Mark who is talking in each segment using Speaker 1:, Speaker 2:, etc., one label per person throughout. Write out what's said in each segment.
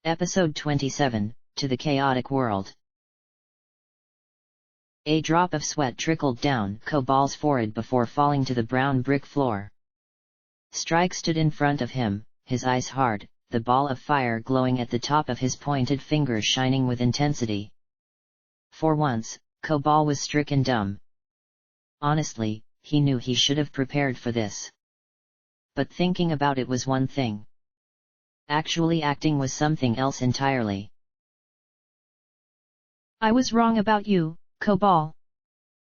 Speaker 1: Episode 27, To the Chaotic World. A drop of sweat trickled down Cobal's forehead before falling to the brown brick floor. Strike stood in front of him, his eyes hard, the ball of fire glowing at the top of his pointed fingers shining with intensity. For once, Cobal was stricken dumb. Honestly, he knew he should have prepared for this. But thinking about it was one thing. Actually acting was something else entirely.
Speaker 2: I was wrong about you, Cobal.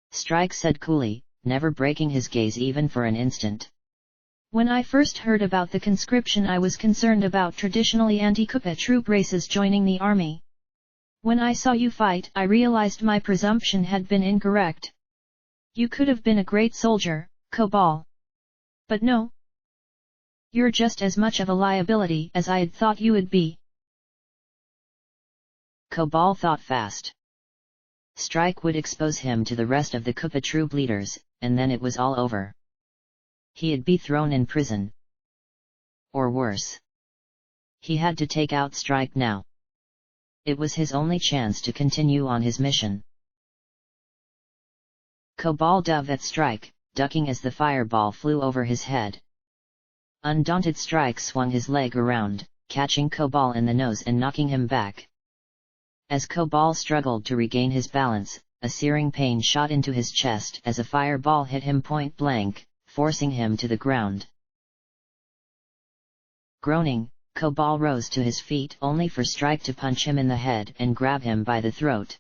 Speaker 1: Strike said coolly, never breaking his gaze even for an instant.
Speaker 2: When I first heard about the conscription, I was concerned about traditionally anti-Kupa troop races joining the army. When I saw you fight, I realized my presumption had been incorrect. You could have been a great soldier, Cobal. But no. You're just as much of a liability as I had thought you would be.
Speaker 1: Cobal thought fast. Strike would expose him to the rest of the Kupa troop leaders, and then it was all over. He'd be thrown in prison. Or worse. He had to take out Strike now. It was his only chance to continue on his mission. Cobal dove at Strike, ducking as the fireball flew over his head. Undaunted, Strike swung his leg around, catching Cobal in the nose and knocking him back. As Cobal struggled to regain his balance, a searing pain shot into his chest as a fireball hit him point blank, forcing him to the ground. Groaning, Cobal rose to his feet only for Strike to punch him in the head and grab him by the throat.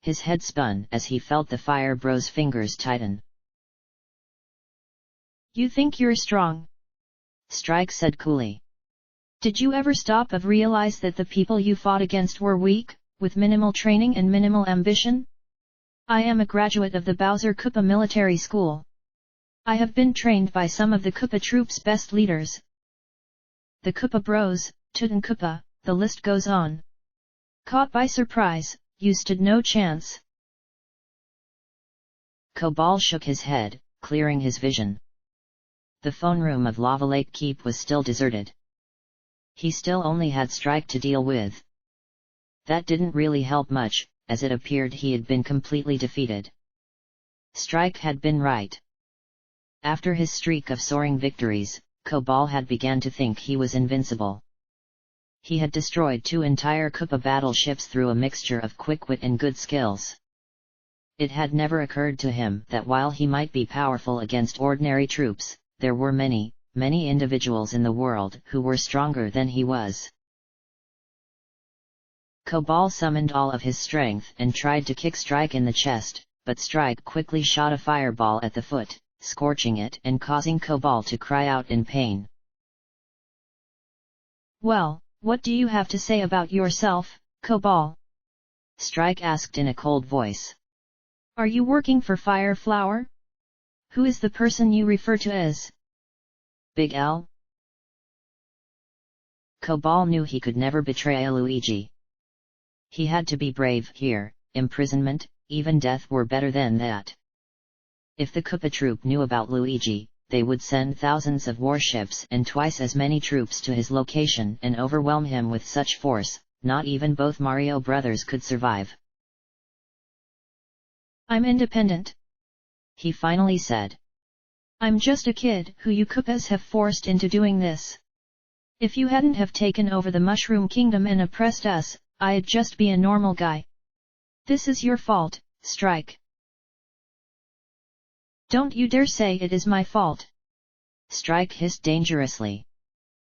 Speaker 1: His head spun as he felt the fire bro's fingers tighten.
Speaker 2: You think you're strong?
Speaker 1: Strike said coolly.
Speaker 2: Did you ever stop to realize that the people you fought against were weak, with minimal training and minimal ambition? I am a graduate of the Bowser Kupa Military School. I have been trained by some of the Kupa troops' best leaders. The Kupa Bros, Tutan Kupa, the list goes on. Caught by surprise, you stood no chance.
Speaker 1: Cobal shook his head, clearing his vision. The phone room of Lava Lake Keep was still deserted. He still only had Strike to deal with. That didn't really help much, as it appeared he had been completely defeated. Strike had been right. After his streak of soaring victories, Cobal had begun to think he was invincible. He had destroyed 2 entire Kupa battleships through a mixture of quick wit and good skills. It had never occurred to him that while he might be powerful against ordinary troops, there were many, many individuals in the world who were stronger than he was. Cobal summoned all of his strength and tried to kick Strike in the chest, but Strike quickly shot a fireball at the foot, scorching it and causing Cobal to cry out in pain.
Speaker 2: Well, what do you have to say about yourself, Cobal?
Speaker 1: Strike asked in a cold voice.
Speaker 2: Are you working for Fire Flower? Who is the person you refer to as
Speaker 1: Big L? Cobal knew he could never betray Luigi. He had to be brave here. Imprisonment, even death were better than that. If the Kupa troop knew about Luigi, they would send thousands of warships and twice as many troops to his location and overwhelm him with such force, not even both Mario brothers could survive.
Speaker 2: I'm independent,
Speaker 1: he finally said.
Speaker 2: I'm just a kid who you Kupas have forced into doing this. If you hadn't have taken over the Mushroom Kingdom and oppressed us, I'd just be a normal guy. This is your fault, Strike. Don't you dare say it is my fault.
Speaker 1: Strike hissed dangerously.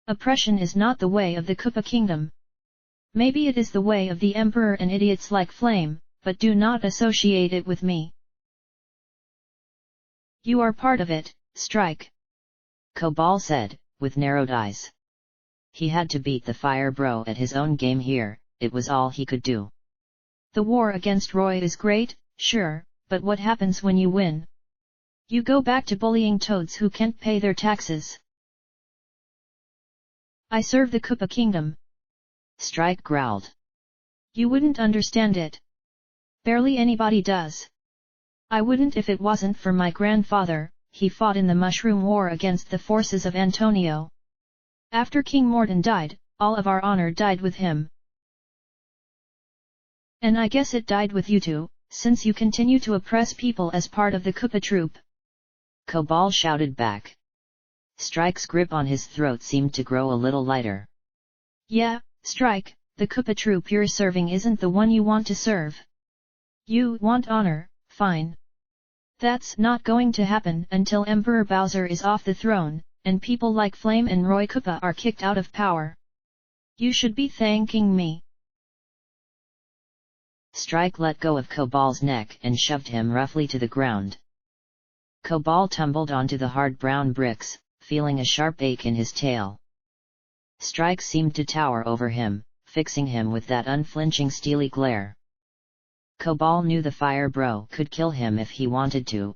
Speaker 2: Oppression is not the way of the Kupa Kingdom. Maybe it is the way of the Emperor and idiots like Flame, but do not associate it with me. You are part of it, Strike.
Speaker 1: Cobal said, with narrowed eyes. He had to beat the Fire Bro at his own game here, it was all he could do.
Speaker 2: The war against Roy is great, sure, but what happens when you win? You go back to bullying toads who can't pay their taxes. I serve the Kupa Kingdom.
Speaker 1: Strike growled.
Speaker 2: You wouldn't understand it. Barely anybody does. I wouldn't if it wasn't for my grandfather. He fought in the Mushroom War against the forces of Antonio. After King Morden died, all of our honor died with him. And I guess it died with you too, since you continue to oppress people as part of the Kupa troop.
Speaker 1: Cobal shouted back. Strike's grip on his throat seemed to grow a little lighter.
Speaker 2: Yeah, Strike, the Kupa troop you're serving isn't the one you want to serve. You want honor, fine. That's not going to happen until Emperor Bowser is off the throne, and people like Flame and Roy Koopa are kicked out of power. You should be thanking me.
Speaker 1: Strike let go of Cobal's neck and shoved him roughly to the ground. Cobal tumbled onto the hard brown bricks, feeling a sharp ache in his tail. Strike seemed to tower over him, fixing him with that unflinching steely glare. Cobal knew the Fire Bro could kill him if he wanted to.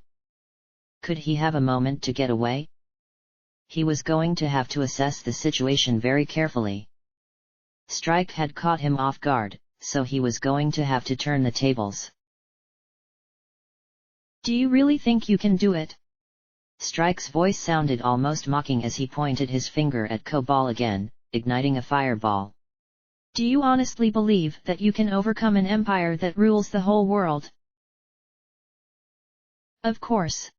Speaker 1: Could he have a moment to get away? He was going to have to assess the situation very carefully. Strike had caught him off guard, so he was going to have to turn the tables.
Speaker 2: Do you really think you can do it?
Speaker 1: Strike's voice sounded almost mocking as he pointed his finger at Cobal again, igniting a fireball.
Speaker 2: Do you honestly believe that you can overcome an empire that rules the whole world? Of course.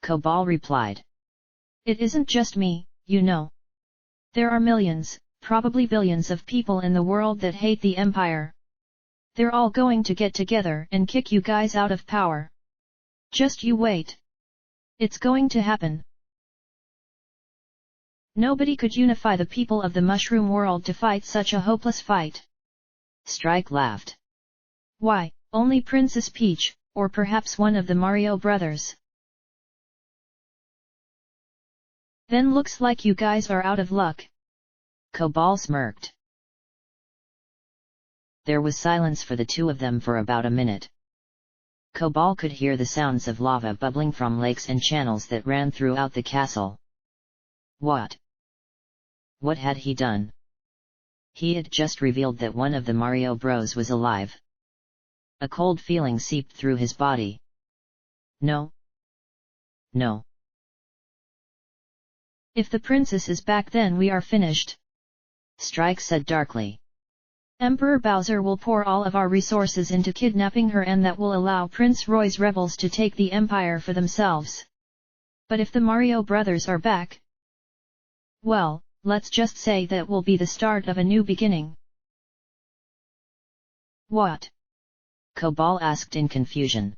Speaker 1: Cobal replied.
Speaker 2: It isn't just me, you know. There are millions, probably billions of people in the world that hate the empire. They're all going to get together and kick you guys out of power. Just you wait. It's going to happen. Nobody could unify the people of the mushroom world to fight such a hopeless fight.
Speaker 1: Strike laughed.
Speaker 2: Why, only Princess Peach, or perhaps one of the Mario brothers. Then looks like you guys are out of luck.
Speaker 1: Cobal smirked. There was silence for the two of them for about a minute. Cobal could hear the sounds of lava bubbling from lakes and channels that ran throughout the castle. What? What had he done? He had just revealed that one of the Mario Bros was alive. A cold feeling seeped through his body. No. No.
Speaker 2: If the princess is back, then we are finished.
Speaker 1: Strike said darkly.
Speaker 2: Emperor Bowser will pour all of our resources into kidnapping her, and that will allow Prince Roy's rebels to take the empire for themselves. But if the Mario brothers are back, well, let's just say that will be the start of a new beginning. What?
Speaker 1: Cobal asked in confusion.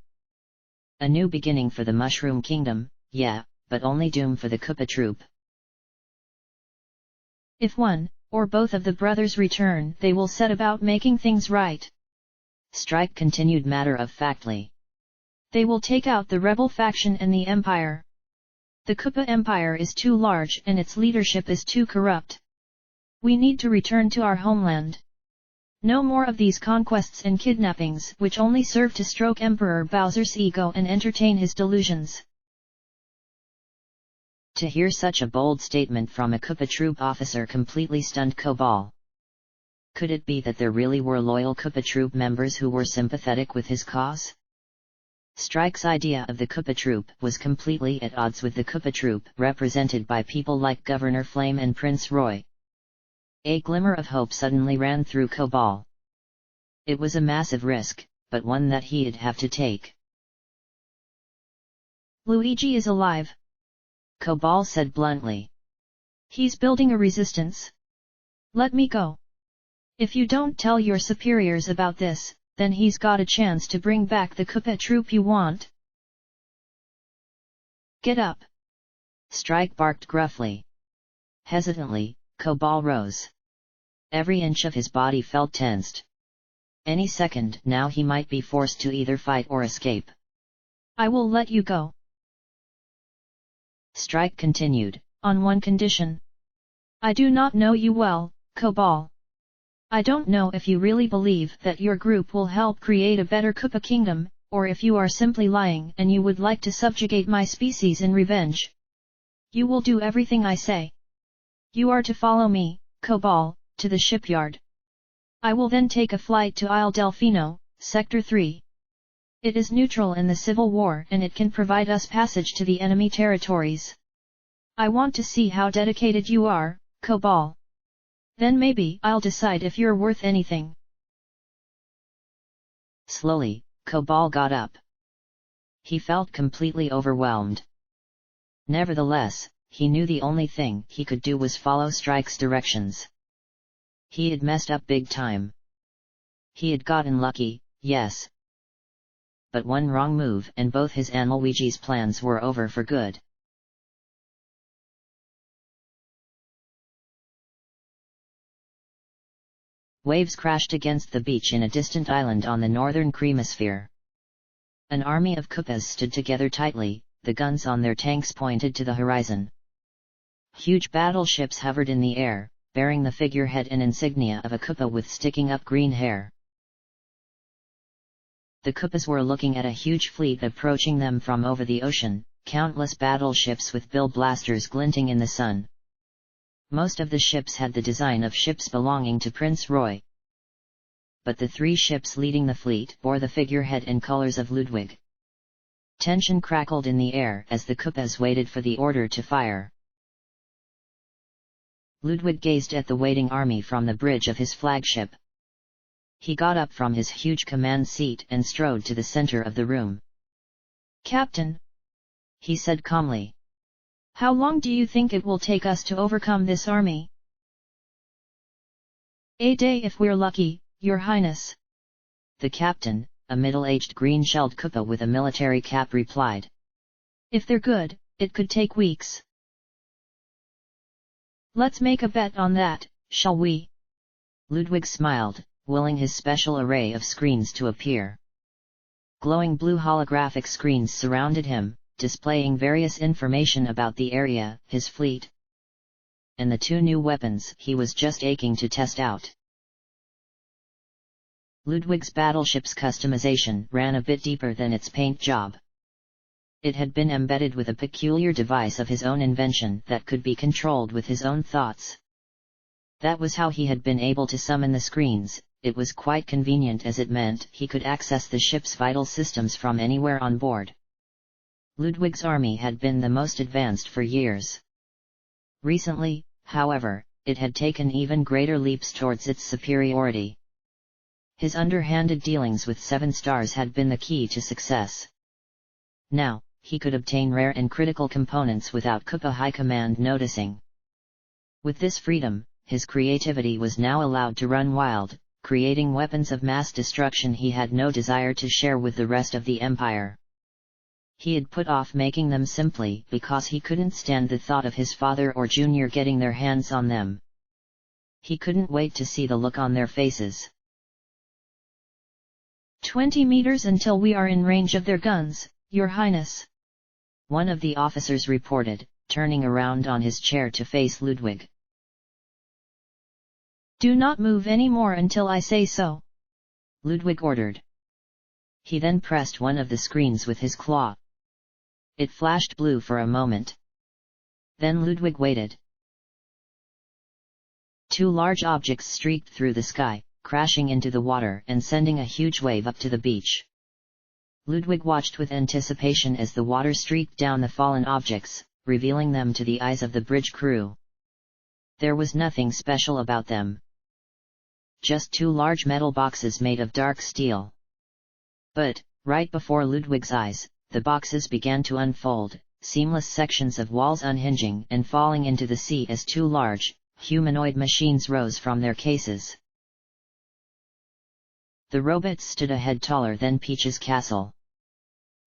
Speaker 1: A new beginning for the Mushroom Kingdom, yeah, but only doom for the Koopa troop.
Speaker 2: If one, or both of the brothers return, they will set about making things right.
Speaker 1: Strike continued matter-of-factly.
Speaker 2: They will take out the rebel faction and the empire. The Koopa Empire is too large and its leadership is too corrupt. We need to return to our homeland. No more of these conquests and kidnappings which only serve to stroke Emperor Bowser's ego and entertain his delusions.
Speaker 1: To hear such a bold statement from a Koopa troop officer completely stunned Cobal. Could it be that there really were loyal Koopa troop members who were sympathetic with his cause? Strike's idea of the Koopa troop was completely at odds with the Koopa troop represented by people like Governor Flame and Prince Roy. A glimmer of hope suddenly ran through Cobal. It was a massive risk, but one that he'd have to take.
Speaker 2: Luigi is alive,
Speaker 1: Cobal said bluntly.
Speaker 2: He's building a resistance. Let me go. If you don't tell your superiors about this, then he's got a chance to bring back the Koopa troop you want. Get up!
Speaker 1: Strike barked gruffly. Hesitantly, Cobal rose. Every inch of his body felt tensed. Any second now he might be forced to either fight or escape.
Speaker 2: I will let you go.
Speaker 1: Strike continued,
Speaker 2: on one condition. I do not know you well, Cobal. I don't know if you really believe that your group will help create a better Koopa kingdom, or if you are simply lying and you would like to subjugate my species in revenge. You will do everything I say. You are to follow me, Cobal, to the shipyard. I will then take a flight to Isle Delfino, Sector 3. It is neutral in the civil war and it can provide us passage to the enemy territories. I want to see how dedicated you are, Cobal. Then maybe I'll decide if you're worth anything.
Speaker 1: Slowly, Cobal got up. He felt completely overwhelmed. Nevertheless, he knew the only thing he could do was follow Strike's directions. He had messed up big time. He had gotten lucky, yes. But one wrong move and both his and Luigi's plans were over for good. Waves crashed against the beach in a distant island on the northern Cremosphere. An army of Koopas stood together tightly, the guns on their tanks pointed to the horizon. Huge battleships hovered in the air, bearing the figurehead and insignia of a Koopa with sticking up green hair. The Koopas were looking at a huge fleet approaching them from over the ocean, countless battleships with bill blasters glinting in the sun. Most of the ships had the design of ships belonging to Prince Roy. But the three ships leading the fleet bore the figurehead and colors of Ludwig. Tension crackled in the air as the Koopas waited for the order to fire. Ludwig gazed at the waiting army from the bridge of his flagship. He got up from his huge command seat and strode to the center of the room.
Speaker 2: "Captain," he said calmly. "How long do you think it will take us to overcome this army?" "A day if we're lucky, Your Highness,"
Speaker 1: the captain, a middle-aged green-shelled Koopa with a military cap, replied.
Speaker 2: "If they're good, it could take weeks." "Let's make a bet on that, shall we?"
Speaker 1: Ludwig smiled, willing his special array of screens to appear. Glowing blue holographic screens surrounded him, displaying various information about the area, his fleet, and the two new weapons he was just aching to test out. Ludwig's battleship's customization ran a bit deeper than its paint job. It had been embedded with a peculiar device of his own invention that could be controlled with his own thoughts. That was how he had been able to summon the screens. It was quite convenient as it meant he could access the ship's vital systems from anywhere on board. Ludwig's army had been the most advanced for years. Recently, however, it had taken even greater leaps towards its superiority. His underhanded dealings with 7 stars had been the key to success. Now, he could obtain rare and critical components without Koopa High Command noticing. With this freedom, his creativity was now allowed to run wild, creating weapons of mass destruction he had no desire to share with the rest of the Empire. He had put off making them simply because he couldn't stand the thought of his father or Junior getting their hands on them. He couldn't wait to see the look on their faces.
Speaker 2: 20 meters until we are in range of their guns, Your Highness,"
Speaker 1: one of the officers reported, turning around on his chair to face Ludwig.
Speaker 2: "Do not move any more until I say so,"
Speaker 1: Ludwig ordered. He then pressed one of the screens with his claw. It flashed blue for a moment. Then Ludwig waited. 2 large objects streaked through the sky, crashing into the water and sending a huge wave up to the beach. Ludwig watched with anticipation as the water streaked down the fallen objects, revealing them to the eyes of the bridge crew. There was nothing special about them. Just 2 large metal boxes made of dark steel. But, right before Ludwig's eyes, the boxes began to unfold, seamless sections of walls unhinging and falling into the sea as 2 large, humanoid machines rose from their cases. The robots stood a head taller than Peach's castle.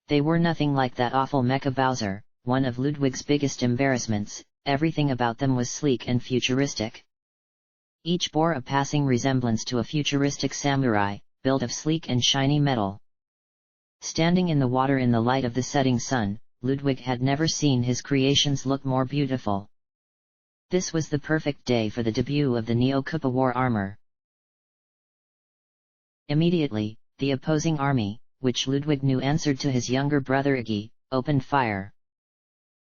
Speaker 1: They were nothing like that awful Mecha Bowser, one of Ludwig's biggest embarrassments. Everything about them was sleek and futuristic. Each bore a passing resemblance to a futuristic samurai, built of sleek and shiny metal. Standing in the water in the light of the setting sun, Ludwig had never seen his creations look more beautiful. This was the perfect day for the debut of the Neo Koopa War Armor. Immediately, the opposing army, which Ludwig knew answered to his younger brother Iggy, opened fire.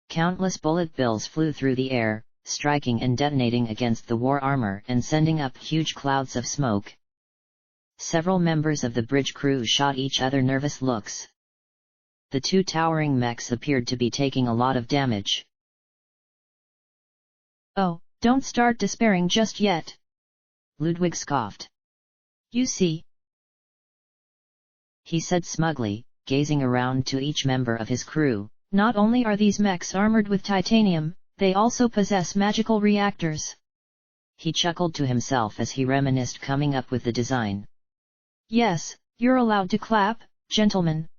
Speaker 1: Countless bullet bills flew through the air, striking and detonating against the war armor and sending up huge clouds of smoke. Several members of the bridge crew shot each other nervous looks. The 2 towering mechs appeared to be taking a lot of damage.
Speaker 2: "Oh, don't start despairing just yet,"
Speaker 1: Ludwig scoffed.
Speaker 2: You see,
Speaker 1: he said smugly, gazing around to each member of his crew,
Speaker 2: not only are these mechs armored with titanium, they also possess magical reactors.
Speaker 1: He chuckled to himself as he reminisced coming up with the design.
Speaker 2: Yes, you're allowed to clap, gentlemen.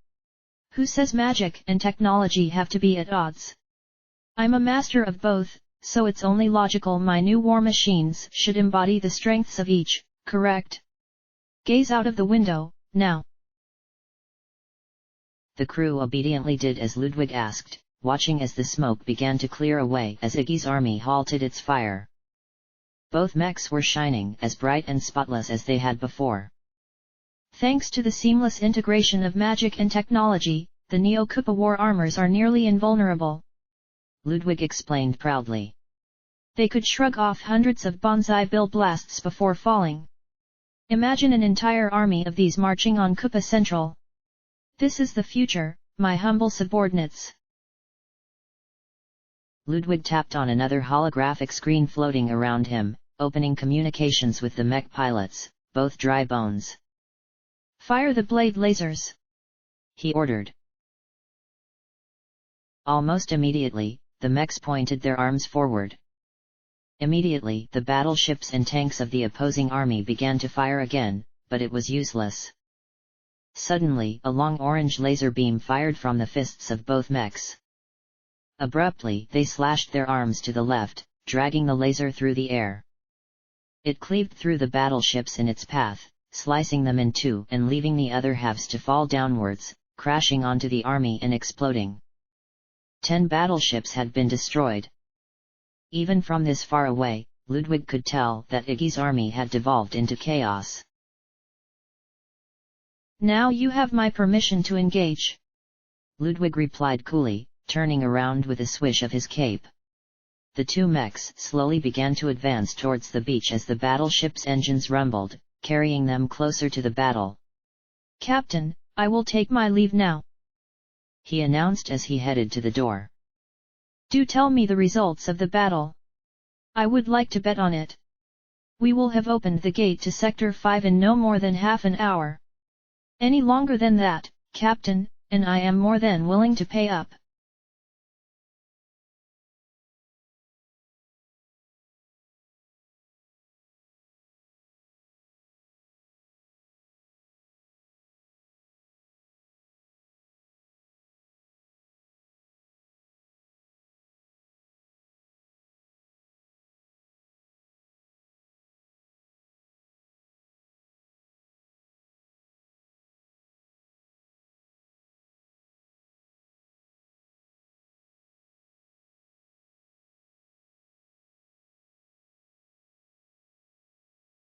Speaker 2: Who says magic and technology have to be at odds? I'm a master of both, so it's only logical my new war machines should embody the strengths of each, correct? Gaze out of the window, now.
Speaker 1: The crew obediently did as Ludwig asked, watching as the smoke began to clear away as Iggy's army halted its fire. Both mechs were shining as bright and spotless as they had before.
Speaker 2: Thanks to the seamless integration of magic and technology, the Neo-Koopa war armors are nearly invulnerable.
Speaker 1: Ludwig explained proudly.
Speaker 2: They could shrug off hundreds of Banzai Bill blasts before falling. Imagine an entire army of these marching on Koopa Central. This is the future, my humble subordinates.
Speaker 1: Ludwig tapped on another holographic screen floating around him, opening communications with the mech pilots, both dry bones.
Speaker 2: Fire the blade lasers,
Speaker 1: he ordered. Almost immediately, the mechs pointed their arms forward. Immediately the battleships and tanks of the opposing army began to fire again, but it was useless. Suddenly a long orange laser beam fired from the fists of both mechs. Abruptly they slashed their arms to the left, dragging the laser through the air. It cleaved through the battleships in its path, slicing them in two and leaving the other halves to fall downwards, crashing onto the army and exploding. 10 battleships had been destroyed. Even from this far away, Ludwig could tell that Iggy's army had devolved into chaos.
Speaker 2: Now you have my permission to engage,
Speaker 1: Ludwig replied coolly, turning around with a swish of his cape. The two mechs slowly began to advance towards the beach as the battleship's engines rumbled, carrying them closer to the battle.
Speaker 2: Captain, I will take my leave now,
Speaker 1: he announced as he headed to the door.
Speaker 2: Do tell me the results of the battle. I would like to bet on it. We will have opened the gate to Sector 5 in no more than half an hour. Any longer than that, Captain, and I am more than willing to pay up.